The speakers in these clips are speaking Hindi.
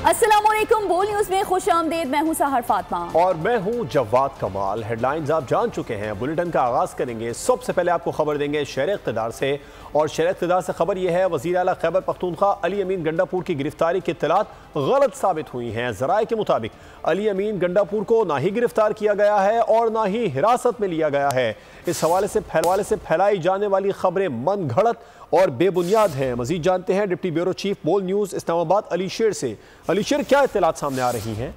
अस्सलामुअलैकुम, बोल न्यूज में खुश आमदेद। मैं हूं सहर फातिमा और मैं हूं जवाद कमाल। हेडलाइंस आप जान चुके हैं। बुलेटिन का आगाज करेंगे। सबसे पहले आपको खबर देंगे शहर इक़्तिदार से, और शहर इक़्तिदार से खबर यह है वज़ीर आला खैबर पख्तूनख्वा अली अमीन गंडापुर की गिरफ्तारी की इत्तलात गलत साबित हुई हैं। ज़राए के मुताबिक अली अमीन गंडापुर को ना ही गिरफ्तार किया गया है और ना ही हिरासत में लिया गया है। इस हवाले से फैलाई जाने वाली खबरें मन घड़त और बेबुनियाद हैं। मजीद जानते हैं डिप्टी ब्यूरो चीफ बोल न्यूज इस्लामाबाद अली शेर से। अली शेर, क्या इत्तलात सामने आ रही हैं?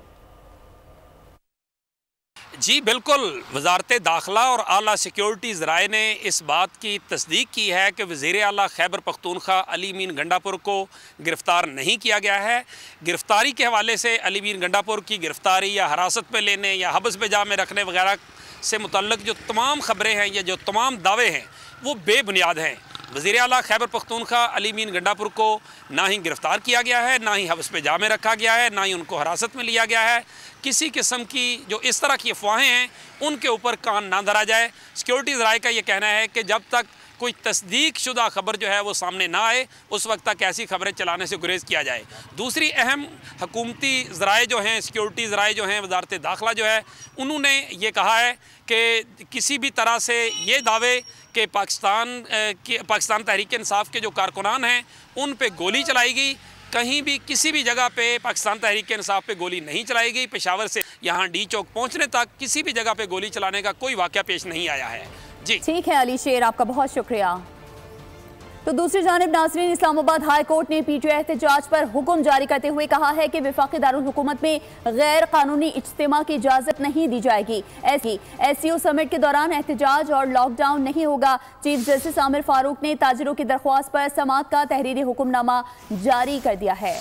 जी बिल्कुल, वजारत दाखिला और आला सिक्योरिटी ज़राए ने इस बात की तस्दीक की है कि वज़ीर आला खैबर पख्तूनख्वा अली अमीन गंडापुर को गिरफ़्तार नहीं किया गया है। गिरफ़्तारी के हवाले से अली अमीन गंडापुर की गिरफ़्तारी या हिरासत में लेने या हब्स पे जा में रखने वगैरह से मुतल्लिक़ जो तमाम ख़बरें हैं या जो तमाम दावे हैं वो बेबुनियाद हैं। वज़ीर आला खैबर पख्तूनख्वा अली अमीन गंडापुर को ना ही गिरफ़्तार किया गया है, ना ही हब्स पे जा में रखा गया है, ना ही उनको हिरासत में लिया गया है। किसी किस्म की जो इस तरह की अफवाहें हैं उनके ऊपर कान ना धरा जाए। सिक्योरिटी ज़राए का ये कहना है कि जब तक कोई तस्दीक शुदा खबर जो है वो सामने ना आए उस वक्त तक ऐसी खबरें चलाने से गुरेज़ किया जाए। दूसरी अहम हुकूमती ज़राए जो हैं, सिक्योरिटी ज़राए जो हैं, वजारत दाखिला जो है, उन्होंने ये कहा है कि किसी भी तरह से ये दावे कि पाकिस्तान तहरीक इंसाफ के जो कारकुनान हैं उन पे गोली चलाई गई, कहीं भी किसी भी जगह पे पाकिस्तान तहरीक इंसाफ पे गोली नहीं चलाई गई। पेशावर से यहाँ डी चौक पहुँचने तक किसी भी जगह पे गोली चलाने का कोई वाक़या पेश नहीं आया है। जी ठीक है अली शेर, आपका बहुत शुक्रिया। तो दूसरी जानिब नाज़रीन, इस्लामाबाद हाई कोर्ट ने पीटीआई एहतजाज पर हुक्म जारी करते हुए कहा है कि वफाकी दारुल हुकूमत में गैर कानूनी इज्तिमा की इजाज़त नहीं दी जाएगी। एससीओ समिट के दौरान एहतजाज और लॉकडाउन नहीं होगा। चीफ जस्टिस आमिर फारूक ने ताजिरों की दरख्वास्त पर समाअत का तहरीरी हुक्मनामा जारी कर दिया है।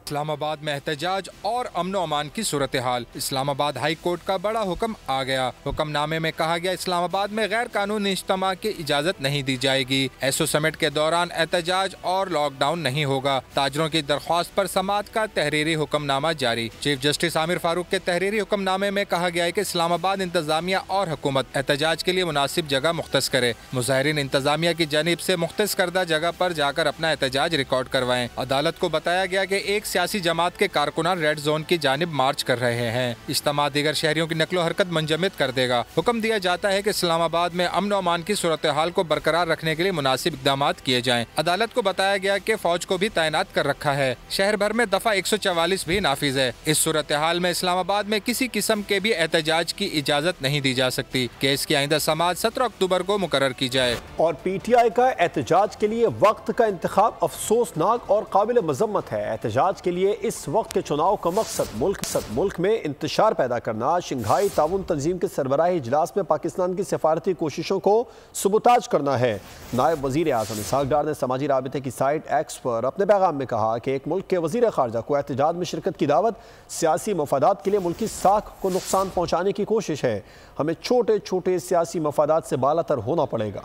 इस्लामाबाद में एहतजाज और अमन अमान की सूरत हाल। इस्लामाबाद हाई कोर्ट का बड़ा हुक्म आ गया। हुक्मनामे में कहा गया इस्लामाबाद में गैर कानूनी इज्तिमा की इजाजत नहीं दी जाएगी। एसओ समिट के दौरान एहतजाज और लॉकडाउन नहीं होगा। ताजरों की दरख्वास्त पर समाअत का तहरीरी हुक्मनामा जारी। चीफ जस्टिस आमिर फारूक के तहरीरी हुक्मनामे में कहा गया है कि इस्लामाबाद इंतजामिया और हुकूमत एहतजाज के लिए मुनासिब जगह मुख्तस करे। मुजाहिरीन इंतजामिया की जानिब से मुख्तस करदा जगह पर जाकर अपना एहतजाज रिकॉर्ड करवाएं। अदालत को बताया गया कि एक सियासी जमात के कारकुनान रेड जोन की जानिब मार्च कर रहे हैं। इज्तिमा दीगर शहरियों की नकलो हरकत मुंजमद कर देगा। हुक्म दिया जाता है कि इस्लामाबाद में अमन अमान की सूरत हाल को बरकरार रखने के लिए मुनासिब इकदाम किए जाएं। अदालत को बताया गया कि फौज को भी तैनात कर रखा है। शहर भर में दफा 144 भी नाफिज है। इस सूरत हाल में इस्लामाबाद में किसी किस्म के भी एहतजाज की इजाजत नहीं दी जा सकती। केस की आइंदा समाअत 17 अक्टूबर को मुकर्रर की जाए। और पीटीआई का एहतजाज के लिए वक्त का इंतखाब अफसोसनाक और काबिल मजम्मत है। एहतजाज के लिए इस वक्त के चुनाव का मकसद मुल्क में इंतशार पैदा करना। शंघाई ताउन तंजीम के सरबराही इजलास में पाकिस्तान की सफारती कोशिशों को सबूताज करना है। नायब वजीर आज़म इसहाक डार ने समाजी राबिते की साइट एक्स पर अपने पैगाम में कहा कि एक मुल्क के वजीर खारजा को एहतजाज में शिरकत की दावत सियासी मफादात के लिए मुल्की साख को नुकसान पहुँचाने की कोशिश है। हमें छोटे छोटे सियासी मफादात से बालातर होना पड़ेगा।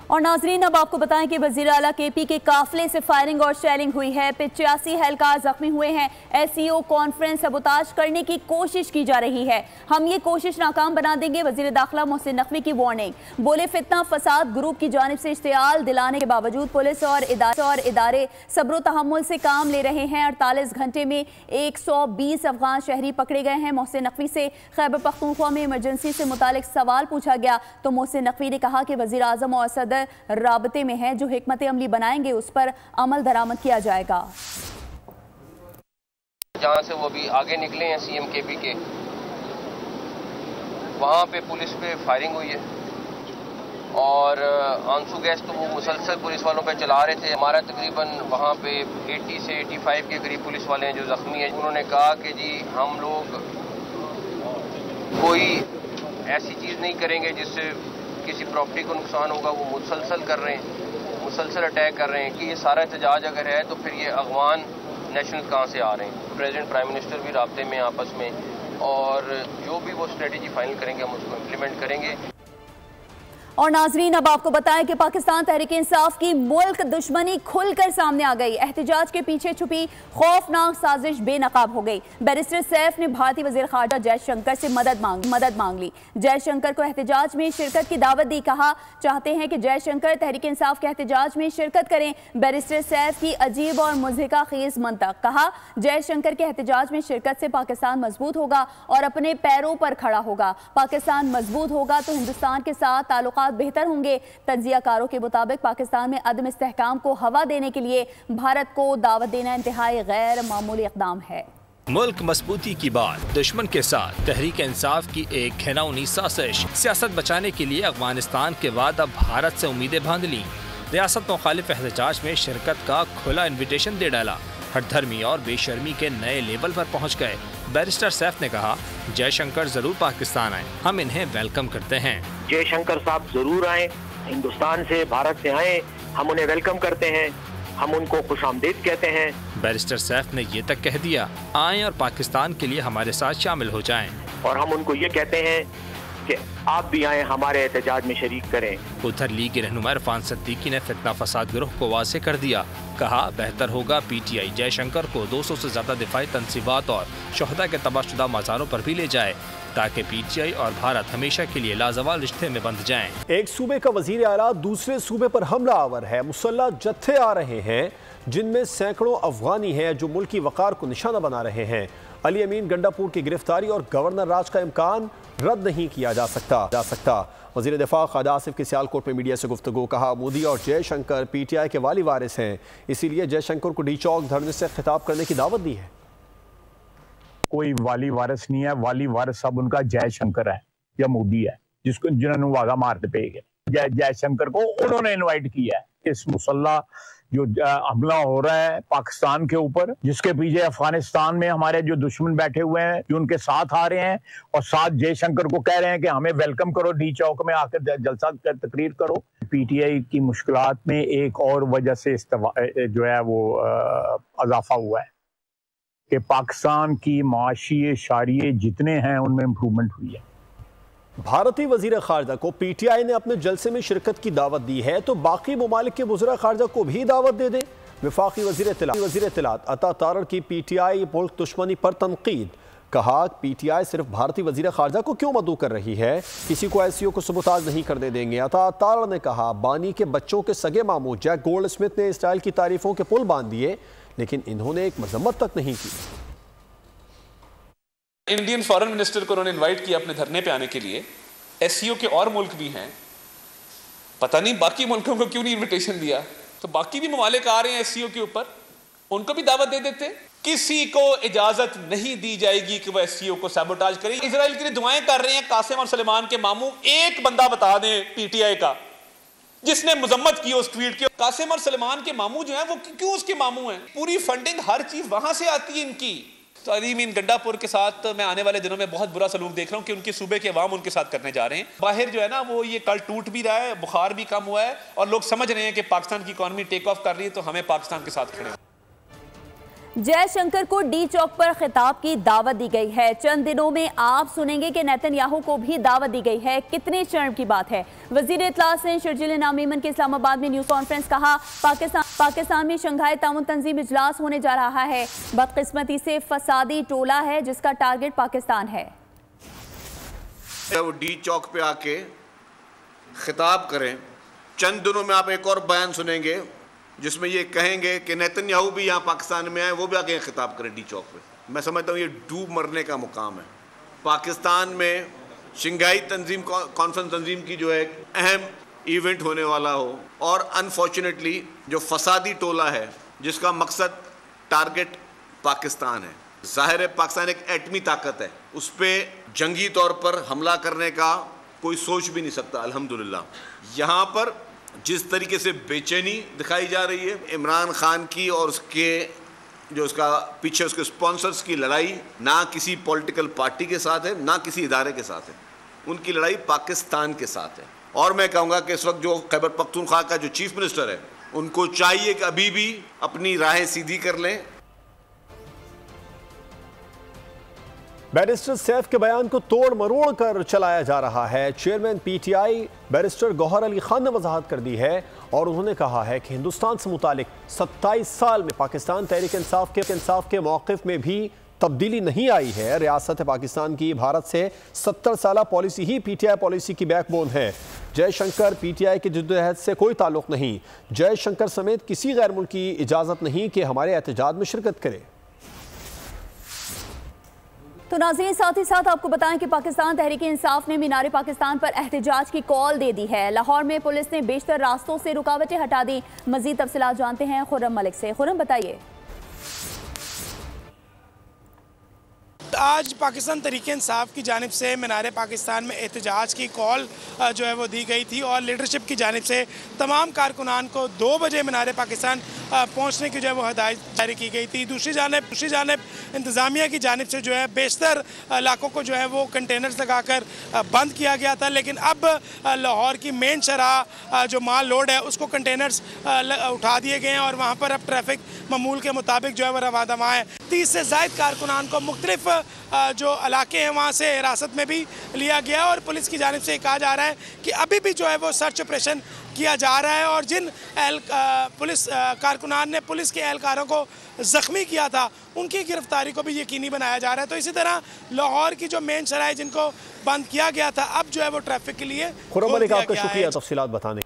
और नाजरीन, अब आपको बताएं कि वज़ीर आला केपी के काफिले से फायरिंग और शेलिंग हुई है। 85 एहलकार जख्मी हुए हैं। एससीओ कॉन्फ्रेंस सबूताज करने की कोशिश की जा रही है। हम ये कोशिश नाकाम बना देंगे। वज़ीर दाखिला मोहसिन नकवी की वार्निंग। बोले फितना फसाद ग्रुप की जानिब से इश्तियाल दिलाने के बावजूद पुलिस और इदारे सब्र तहम्मुल से काम ले रहे हैं। 48 घंटे में 120 अफगान शहरी पकड़े गए हैं। मोहसिन नकवी से खैबर पख्तूनख्वा में इमरजेंसी से मुतालिक सवाल पूछा गया तो मोहसिन नकवी ने कहा कि वज़ीर आज़म और सदर राबते में है, जो हिकमत अमली बनाएंगे उस पर अमल दरामद किया जाएगा। जहाँ से वो भी आगे निकले हैं सीएम केपी के, वहाँ पे पुलिस पे फायरिंग हुई है और आंसू गैस तो वो मुसलसल पुलिस वालों पे चला रहे थे। हमारा तकरीबन वहाँ पे 80 से 85 के करीब पुलिस वाले हैं जो जख्मी हैं। उन्होंने कहा कि जी हम लोग कोई ऐसी चीज़ नहीं करेंगे जिससे किसी प्रॉपर्टी को नुकसान होगा। वो मुसलसल कर रहे हैं, मुसलसल अटैक कर रहे हैं कि ये सारा एहतजाज अगर है तो फिर ये अगवान नेशनल कहाँ से आ रहे हैं। प्रेसिडेंट प्राइम मिनिस्टर भी राब्ते में आपस में, और जो भी वो स्ट्रेटजी फाइनल करेंगे हम उसको इम्प्लीमेंट करेंगे। और नाजरीन, अब आपको बताएं कि पाकिस्तान तहरीक इंसाफ की मुल्क दुश्मनी खुलकर सामने आ गई। एहतजाज के पीछे छुपी खौफनाक साजिश बेनकाब हो गई। बैरिस्टर सैफ ने भारतीय वजीर खारजा जयशंकर से मदद मांग ली। जयशंकर को एहतजाज में शिरकत की दावत दी। कहा चाहते हैं कि जयशंकर तहरीक इंसाफ के एहतजाज में शिरकत करें। बैरिस्टर सैफ की अजीब और मुज़हिका खेज मंतक। कहा जयशंकर के एहतजाज में शिरकत से पाकिस्तान मजबूत होगा और अपने पैरों पर खड़ा होगा। पाकिस्तान मजबूत होगा तो हिंदुस्तान के साथ ताल्लुकात बेहतर होंगे। तज्जियाकारों के मुताबिक पाकिस्तान में अदम इस्तेहकाम को हवा देने के लिए भारत को दावत देना इंतहाई गैर मामूली इक़दाम है। मुल्क मजबूती की बात, दुश्मन के साथ तहरीक इंसाफ की एक घिनौनी साजिश। सियासत बचाने के लिए अफगानिस्तान के बाद अब भारत से उम्मीदें बांध ली। रियासत मुखालिफ एहतजाज में शिरकत का खुला इन्विटेशन दे डाला। हठधर्मी और बेशर्मी के नए लेवल पर पहुंच गए। बैरिस्टर सैफ ने कहा जयशंकर जरूर पाकिस्तान आए, हम इन्हें वेलकम करते हैं। जयशंकर साहब जरूर आए, हिंदुस्तान से, भारत से आए, हम उन्हें वेलकम करते हैं, हम उनको खुशामदीद कहते हैं। बैरिस्टर सैफ ने ये तक कह दिया आए और पाकिस्तान के लिए हमारे साथ शामिल हो जाएं। और हम उनको ये कहते हैं कि आप भी आए, हमारे एहतजाज में शरीक करें। उधर लीग के रहनुमा इरफान सिद्दीकी ने फितना फसाद गिरोह को वाज़ेह कर दिया। कहा बेहतर होगा पीटीआई जयशंकर को 200 से ज्यादा दिफाई तंसीबात और शहदा के तबाहशुदा मज़ारों पर भी ले जाए ताकि पीटीआई और भारत हमेशा के लिए लाजवाल रिश्ते में बंध जाएं। एक सूबे का वजीर आला दूसरे सूबे पर हमला आवर है। मुसल्लह जत्थे आ रहे हैं जिनमें सैकड़ों अफगानी हैं जो मुल्क की वक़ार को निशाना बना रहे हैं। अली अमीन गंडापुर की गिरफ्तारी और गवर्नर राज का इम्कान रद्द नहीं किया जा सकता। वज़ीर दिफा ख्वाजा आसिफ की सियालकोट में मीडिया से गुफ्तगू। कहा मोदी और जयशंकर पीटीआई के वाली वारिस हैं, इसीलिए जयशंकर को डी चौक धरने से खिताब करने की दावत दी है। कोई वाली वारिस नहीं है, वाली वारिस सब उनका जयशंकर है या मोदी है, जिन्होंने वागा मारते पे गए। जयशंकर को उन्होंने इनवाइट किया है। इस मुसल्ला जो हमला हो रहा है पाकिस्तान के ऊपर, जिसके पीछे अफगानिस्तान में हमारे जो दुश्मन बैठे हुए हैं, जो उनके साथ आ रहे हैं और साथ जयशंकर को कह रहे हैं कि हमें वेलकम करो, डी चौक में आकर जलसा तकरीर करो। पीटीआई की मुश्किलात में एक और वजह से जो है वो इजाफा हुआ है कि पाकिस्तान की माशी शारिये जितने हैं उनमें इम्प्रूवमेंट हुई है। भारतीय वजीर खारजा को पीटीआई ने अपने जलसे में शिरकत की दावत दी है तो बाकी ममालिक के वज़ीर खारजा को भी दावत दे दें। वफाकी वजीर इत्तलात अता तारड़ की पीटीआई मुल्क दुश्मनी पर तनकीद। कहा पीटीआई सिर्फ भारतीय वजीर खारजा को क्यों मदऊ कर रही है, किसी को एससीओ को सबूताज नहीं करने देंगे। अता तारड़ ने कहा बानी के बच्चों के सगे मामू जैक गोल्ड स्मिथ ने इसराइल की तारीफों के पुल बांध दिए, लेकिन इन्होंने एक मजम्मत तक नहीं की। इंडियन फॉरेन मिनिस्टर को उन्होंने इनवाइट किया अपने धरने पे आने के लिए। एससीओ के और मुल्क भी हैं, पता नहीं बाकी मुल्कों को क्यों नहीं इनविटेशन दिया। तो बाकी भी ममालिक आ रहे हैं एससीओ के ऊपर, उनको भी दावत दे देते। किसी को इजाजत नहीं दी जाएगी कि वो एससीओ को सैबोटाज करे। इजराइल के लिए दुआएं कर रहे हैं कासिम और सलेमान के मामू। एक बंदा बता दें पीटीआई का जिसने मजम्मत की उस ट्वीट की। कासिम और सलेमान के मामू जो हैं वो क्यों उसके मामू हैं? पूरी फंडिंग हर चीज वहां से आती है इनकी। तो अली अमीन गंडापुर के साथ मैं आने वाले दिनों में बहुत बुरा सलूक देख रहा हूँ कि उनके सूबे के अवाम उनके साथ करने जा रहे हैं। बाहर जो है ना वो ये कल टूट भी रहा है, बुखार भी कम हुआ है और लोग समझ रहे हैं कि पाकिस्तान की इकॉनमी टेक ऑफ कर रही है, तो हमें पाकिस्तान के साथ खड़े। जयशंकर को डी चौक पर खिताब की दावत दी गई है। चंद दिनों में आप सुनेंगे कि नेतन्याहू को भी दावत दी गई है। कितने शर्म की बात है। वजीर इत्तलात ने शर्जील नामीमन के इस्लामाबाद में न्यूज़ कॉन्फ्रेंस। कहा पाकिस्तान में शंघाई ताउन तंजीम इजलास होने जा रहा है। बदकिस्मती से फसादी टोला है जिसका टारगेट पाकिस्तान है। वो डी चौक पे आके खिताब करें। चंद दिनों में आप एक और बयान सुनेंगे जिसमें ये कहेंगे कि नेतन्याहू भी यहाँ पाकिस्तान में आए, वो भी आके खिताब करें डी चौक पे। मैं समझता हूँ ये डूब मरने का मुकाम है। पाकिस्तान में शंघाई तंजीम कॉन्फ्रेंस तंजीम की जो है अहम इवेंट होने वाला हो और अनफॉर्चुनेटली जो फसादी टोला है जिसका मकसद टारगेट पाकिस्तान है। ज़ाहिर है पाकिस्तान एक एटमी ताकत है, उस पर जंगी तौर पर हमला करने का कोई सोच भी नहीं सकता। अल्हम्दुलिल्लाह यहाँ पर जिस तरीके से बेचैनी दिखाई जा रही है, इमरान खान की और उसके जो उसका पीछे उसके स्पॉन्सर्स की लड़ाई ना किसी पॉलिटिकल पार्टी के साथ है ना किसी इदारे के साथ है, उनकी लड़ाई पाकिस्तान के साथ है। और मैं कहूँगा कि इस वक्त जो खैबर पख्तूनख्वा का जो चीफ मिनिस्टर है उनको चाहिए कि अभी भी अपनी राहें सीधी कर लें। बैरिस्टर सैफ के बयान को तोड़ मरोड़ कर चलाया जा रहा है। Chairman PTI barrister Gauhar Ali Khan ने वजाहत कर दी है और उन्होंने कहा है कि हिंदुस्तान से मुतालिक 27 साल में पाकिस्तान तहरीक इंसाफ के मौक़िफ़ में भी तब्दीली नहीं आई है। रियासत पाकिस्तान की भारत से 70 साला पॉलिसी ही पीटीआई पॉलिसी की बैकबोन है। जयशंकर पीटीआई की जद्दोजहद से कोई ताल्लुक नहीं। जयशंकर समेत किसी गैर मुल्की इजाज़त नहीं कि हमारे एहतजाज में शिरकत करे। तो नाज़रीन, साथ ही साथ आपको बताएं कि पाकिस्तान तहरीक इंसाफ ने मीनार पाकिस्तान पर एहतजाज की कॉल दे दी है। लाहौर में पुलिस ने बेशतर रास्तों से रुकावटें हटा दी। मजीद तफसीलात जानते हैं खुर्रम मलिक से। खुर्रम, बताइए। आज पाकिस्तान तहरीक इंसाफ की जानिब से मीनार पाकिस्तान में एहतजाज की कॉल जो है वो दी गई थी और लीडरशिप की जानिब से तमाम कारकुनान को 2 बजे मीनार पाकिस्तान पहुंचने की जो है वो हदायत जारी की गई थी। दूसरी जानिब इंतज़ामिया की जानिब से जो है बेशतर इलाकों को जो है वो कंटेनर्स लगाकर बंद किया गया था, लेकिन अब लाहौर की मेन शराह जो माल लोड है उसको कंटेनर्स उठा दिए गए हैं और वहाँ पर अब ट्रैफिक मामूल के मुताबिक जो है वो रवादमा है। 30 से ज़ायद कारकुनान को मुख्तलिफ जो इलाके हैं वहाँ से हिरासत में भी लिया गया और पुलिस की जानिब से कहा जा रहा है कि अभी भी जो है वो सर्च ऑपरेशन किया जा रहा है और जिन पुलिस कारकुनान ने पुलिस के एहलकारों को ज़ख्मी किया था उनकी गिरफ्तारी को भी यकीनी बनाया जा रहा है। तो इसी तरह लाहौर की जो मेन शराह जिनको बंद किया गया था अब जो है वो ट्रैफिक के लिए खुर्रम मलिक, आपका शुक्रिया तफसीलात बताने।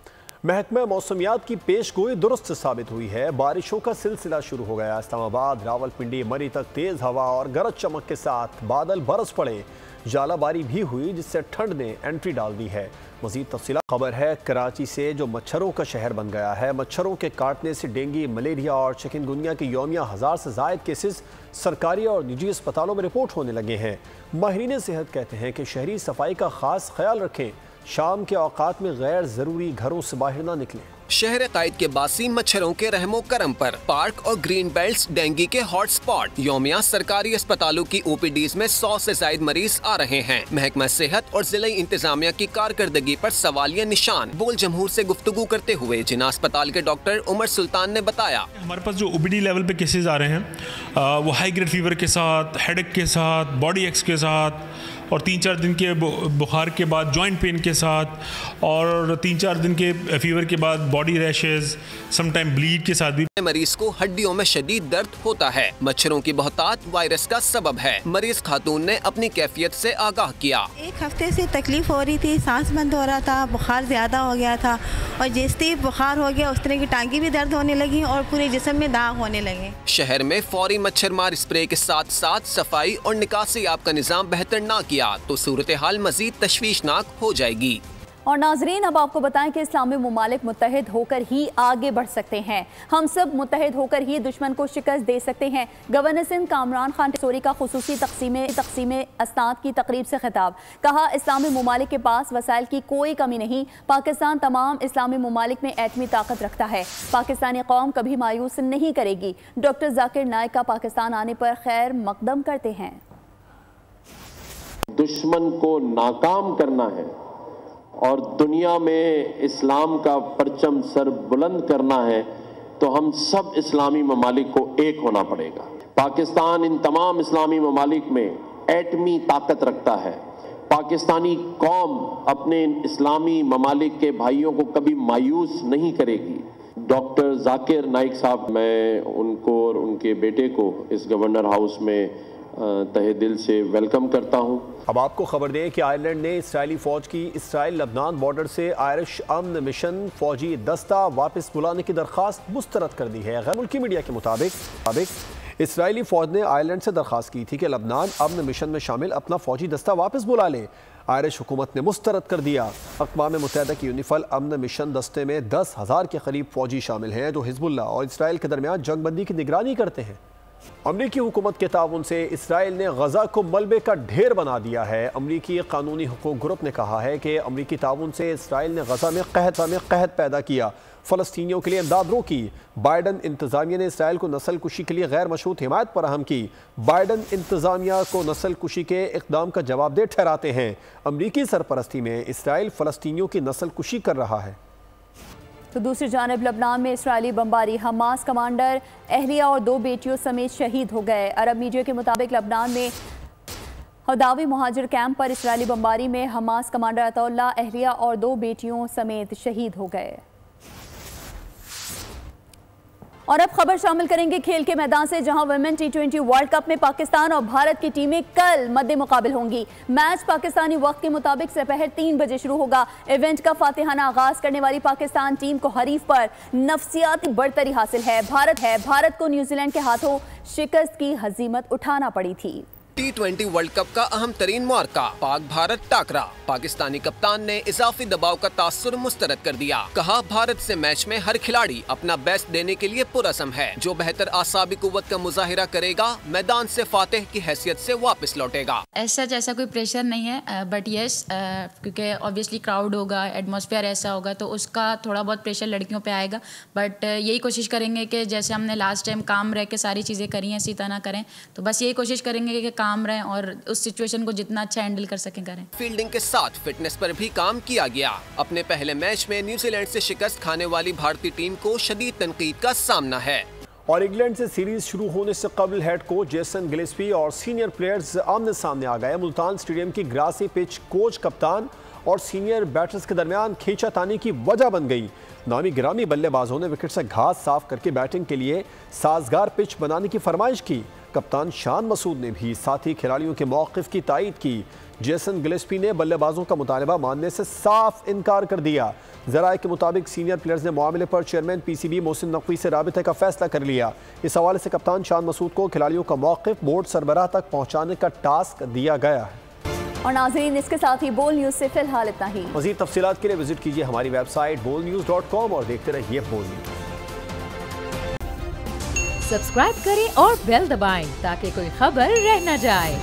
महकमा मौसमियात की पेशगोई दुरुस्त साबित हुई है। बारिशों का सिलसिला शुरू हो गया। इस्लामाबाद, रावलपिंडी, मरी तक तेज़ हवा और गरज चमक के साथ बादल बरस पड़े। जालाबारी भी हुई जिससे ठंड ने एंट्री डाल दी है। मज़ीद तफसीलात खबर है कराची से, जो मच्छरों का शहर बन गया है। मच्छरों के काटने से डेंगू, मलेरिया और चिकनगुनिया के यौमिया 1000 से ज़ायद केसेस सरकारी और निजी अस्पतालों में रिपोर्ट होने लगे हैं। माहिरीन सेहत कहते हैं कि शहरी सफाई का खास ख्याल रखें। शाम के औकात में गैर जरूरी घरों से बाहर ना निकलें। शहर कायद के बासी मच्छरों के रहमो करम पर पार्क और ग्रीन बेल्ट्स डेंगू के हॉट स्पॉट। यौमिया सरकारी अस्पतालों की ओपीडीज में 100 से ज्यादा मरीज आ रहे हैं। महकमा सेहत और जिला इंतजामिया की कारकर्दगी पर सवालिया निशान। बोल जमहूर से गुफ्तगू करते हुए जिना अस्पताल के डॉक्टर उमर सुल्तान ने बताया, हमारे पास जो ओपीडी लेवल पे केसेज आ रहे हैं वो हाई ग्रेड फीवर के साथ, हेडेक के साथ, बॉडी एक्स के साथ और 3-4 दिन के बुखार के बाद जॉइंट पेन के साथ और 3-4 दिन के फीवर के बाद बॉडी रैशेज, समटाइम ब्लीड के साथ भी। मरीज को हड्डियों में शदीद दर्द होता है। मच्छरों की बहुतात वायरस का सबब है। मरीज खातून ने अपनी कैफियत से आगाह किया। 1 हफ्ते से तकलीफ हो रही थी, सांस बंद हो रहा था, बुखार ज्यादा हो गया था और जैसे बुखार हो गया उस तरह की टांगी भी दर्द होने लगी और पूरे जिस्म में दाग होने लगे। शहर में फौरी मच्छर मार स्प्रे के साथ साथ सफाई और निकासी आप का निजाम बेहतर ना किया तो सूरत हाल मजीद तशवीशनाक हो जाएगी। और नाजरीन, अब आपको बताएं कि इस्लामी मुमालिक मुत्तहिद होकर ही आगे बढ़ सकते हैं। हम सब मुत्तहिद होकर ही दुश्मन को शिकस्त दे सकते हैं। गवर्नर सिंध कामरान खान टेसोरी का खुसूसी तकसीम अस्नाद की तकरीब से खिताब। कहा, इस्लामी मुमालिक के पास वसाइल की कोई कमी नहीं। पाकिस्तान तमाम इस्लामी मुमालिक में एटमी ताकत रखता है। पाकिस्तानी कौम कभी मायूस नहीं करेगी। डॉक्टर जाकिर नाइक का पाकिस्तान आने पर खैर मकदम करते हैं। दुश्मन को नाकाम करना है और दुनिया में इस्लाम का परचम सर बुलंद करना है तो हम सब इस्लामी ममालिक को एक होना पड़ेगा। पाकिस्तान इन तमाम इस्लामी ममालिक में एटमी ताकत रखता है। पाकिस्तानी कौम अपने इस्लामी ममालिक के भाइयों को कभी मायूस नहीं करेगी। डॉक्टर जाकिर नाइक साहब, मैं उनको और उनके बेटे को इस गवर्नर हाउस में तहे दिल से वेलकम करता हूं। अब आपको खबर दें कि आयरलैंड ने इसराइली फौज की इसराइल लबनान बॉर्डर से आयरिश अमन मिशन फौजी दस्ता वापस बुलाने की दरख्वास्त मुस्तरद कर दी है। गैर मुल्की मीडिया के मुताबिक इसराइली फौज ने आयरलैंड से दरख्वास्त की थी कि लबनान अमन मिशन में शामिल अपना फौजी दस्ता वापस बुला ले। आयरिश हुकूमत ने मुस्तरद कर दिया। अक़वाम मुत्तहिदा की यूनिफल अमन मिशन दस्ते में 10,000 के करीब फौजी शामिल हैं जो हिजबुल्लाह और इसराइल के दरमियान जंगबंदी की निगरानी करते हैं। अमरीकी हुकूमत के ताउन से इसराइल ने गजा को मलबे का ढेर बना दिया है। अमरीकी कानूनी हुकूक ग्रुप ने कहा है कि अमरीकी ताउन से इसराइल ने गजा में कहत पैदा किया, फ़लस्तीनियों के लिए इमदाद रोकी। बाइडन इंतज़ामिया ने इसराइल को नस्ल कुशी के लिए गैर मशरूत हिमायत फराहम की। बाइडन इंतज़ामिया को नस्ल कुशी के इक़दाम का जवाबदेह ठहराते हैं। अमरीकी सरपरस्ती में इसराइल फ़लस्तीनियों की नस्ल कुशी कर रहा है। तो दूसरी जानब लबनान में इसराइली बमबारी, हमास कमांडर अहलिया और 2 बेटियों समेत शहीद हो गए। अरब मीडिया के मुताबिक लबनान में हदावी मुहाजिर कैंप पर इस्राएली बमबारी में हमास कमांडर अतौल्ला अहलिया और 2 बेटियों समेत शहीद हो गए। और अब खबर शामिल करेंगे खेल के मैदान से, जहां वुमेन T20 वर्ल्ड कप में पाकिस्तान और भारत की टीमें कल मद्दे मुकाबिल होंगी। मैच पाकिस्तानी वक्त के मुताबिक दोपहर 3 बजे शुरू होगा। इवेंट का फातिहाना आगाज करने वाली पाकिस्तान टीम को हरीफ पर नफसियाती बढ़तरी हासिल है। भारत को न्यूजीलैंड के हाथों शिकस्त की हजीमत उठाना पड़ी थी। T20 वर्ल्ड कप का अहम तरीन मुआरका पाक भारत टाकरा। पाकिस्तानी कप्तान ने इजाफी दबाव का तासुर मुस्तरद कर दिया। कहा, भारत से मैच में हर खिलाड़ी अपना बेस्ट देने के लिए पुरअज़्म है। जो बेहतर आसाबी कुव्वत का मुजाहिरा करेगा मैदान से फातिह की हैसियत से वापस लौटेगा। ऐसा कोई प्रेशर नहीं है, बट यस क्योंकि ऑब्वियसली क्राउड होगा, एटमॉस्फेयर ऐसा होगा तो उसका थोड़ा बहुत प्रेशर लड़कियों पे आएगा। बट यही कोशिश करेंगे कि जैसे हमने लास्ट टाइम काम रह के सारी चीज़ें करी हैं इसी तरह करें। तो बस यही कोशिश करेंगे कि काम रहें और उस सिचुएशन को जितना अच्छा हैंडल कर सकें करें। फील्डिंग के साथ फिटनेस पर भी काम किया गया। अपने पहले मैच में न्यूजीलैंड से शिकस्त खाने वाली भारतीय टीम को शदीद तनकीद का सामना है। और इंग्लैंड से सीरीज शुरू होने से कबल हेड कोच जेसन गिलेस्पी और सीनियर प्लेयर्स आमने सामने आ गए। मुल्तान स्टेडियम की ग्रासी पिच कोच, कप्तान और सीनियर बैटर्स के दरमियान खींचातानी की वजह बन गई। नामी गिरामी बल्लेबाजों ने विकेट से घास साफ करके बैटिंग के लिए साजगार पिच बनाने की फरमाइश की। कप्तान शान मसूद ने भी साथी खिलाड़ियों के मौक़िफ़ की तायीद की। जेसन गिलेस्पी ने बल्लेबाजों का मुतालबा मानने से साफ इनकार कर दिया। ज़राए के मुताबिक सीनियर प्लेयर्स ने मामले पर चेयरमैन PCB मोहसिन नकवी से राबिते का फैसला कर लिया। इस हवाले से कप्तान शान मसूद को खिलाड़ियों का मौक़िफ़ बोर्ड सरबराह तक पहुँचाने का टास्क दिया गया है। और नाज़रीन, इसके साथ ही बोल न्यूज़ से फिलहाल इतना ही। मज़ीद तफसीलात के लिए विजिट कीजिए हमारी वेबसाइट bolnews.com और देखते रहिए बोल न्यूज़। सब्सक्राइब करें और बेल दबाएं ताकि कोई खबर रह न जाए।